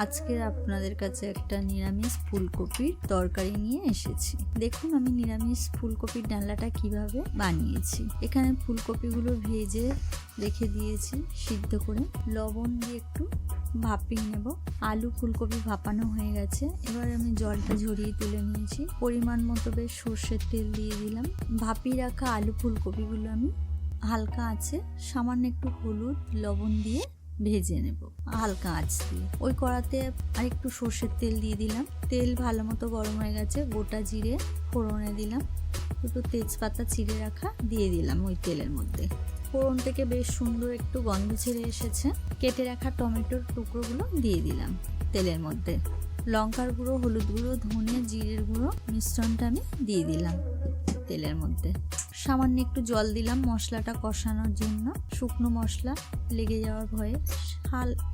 আজকে আপনাদের কাছে একটা নিরামিষ ফুলকপির তরকারি নিয়ে এসেছি। দেখুন আমি নিরামিষ ফুলকপির ডালনাটা কিভাবে বানিয়েছি। এখানে ফুলকপিগুলো ভেজে রেখে দিয়েছি সিদ্ধ করে, লবণ দিয়ে একটু ভাপিয়ে নেব। আলু ফুলকপি ভাপানো হয়ে গেছে, এবার আমি জলটা ঝরিয়ে তুলে নিয়েছি। পরিমাণ মতো বেশ সর্ষের তেল দিয়ে দিলাম। ভাপিয়ে রাখা আলু ফুলকপিগুলো আমি হালকা আছে সামান্য একটু হলুদ লবণ দিয়ে ভেজে নেব হালকা আঁচ দিয়ে। ওই কড়াতে আর একটু সর্ষের তেল দিয়ে দিলাম। তেল ভালো মতো গরম হয়ে গেছে, গোটা জিরে ফোড়নে দিলাম, দুটো তেজপাতা চিড়ে রাখা দিয়ে দিলাম ওই তেলের মধ্যে। ফোড়ন থেকে বেশ সুন্দর একটু গন্ধ ছেড়ে এসেছে। কেটে রাখা টমেটোর টুকরোগুলো দিয়ে দিলাম তেলের মধ্যে। লঙ্কার গুঁড়ো, হলুদ গুঁড়ো, ধনে, জিরের গুঁড়ো মিশ্রণটা আমি দিয়ে দিলাম তেলের মধ্যে। সামান্য একটু জল দিলাম মশলাটা কষানোর জন্য, শুকনো মশলা লেগে যাওয়ার ভয়ে।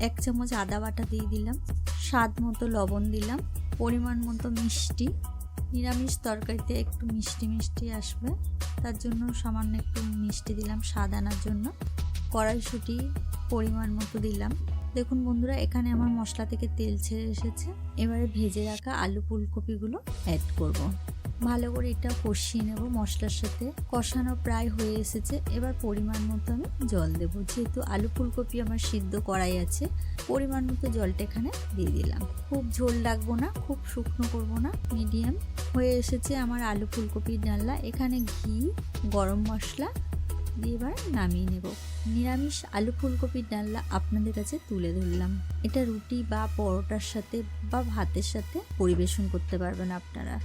1 চামচ আদা বাটা দিয়ে দিলাম, স্বাদ মতো লবণ দিলাম, পরিমাণ মতো মিষ্টি। নিরামিষ তরকারিতে একটু মিষ্টি মিষ্টি আসবে, তার জন্য সামান্য একটু মিষ্টি দিলাম স্বাদ আনার জন্য। কড়াইশুঁটি পরিমাণ মতো দিলাম। দেখুন বন্ধুরা, এখানে আমার মশলা থেকে তেল ছেড়ে এসেছে। এবারে ভেজে রাখা আলু ফুলকপিগুলো অ্যাড করব। ভালো করে এটা কষিয়ে নেব মশলার সাথে। কষানো প্রায় হয়ে এসেছে, এবার পরিমাণ মতো আমি জল দেবো। যেহেতু আলু ফুলকপি আমার সিদ্ধ করাই আছে, পরিমাণ মতো জলটা এখানে দিয়ে দিলাম। খুব ঝোল রাখবো না, খুব শুকনো করবো না, মিডিয়াম হয়ে এসেছে আমার আলু ফুলকপির ডালনা। এখানে ঘি, গরম মশলা দিয়ে এবার নামিয়ে নেব। নিরামিষ আলু ফুলকপির ডালনা আপনাদের কাছে তুলে ধরলাম। এটা রুটি বা পরোটার সাথে বা ভাতের সাথে পরিবেশন করতে পারবেন আপনারা।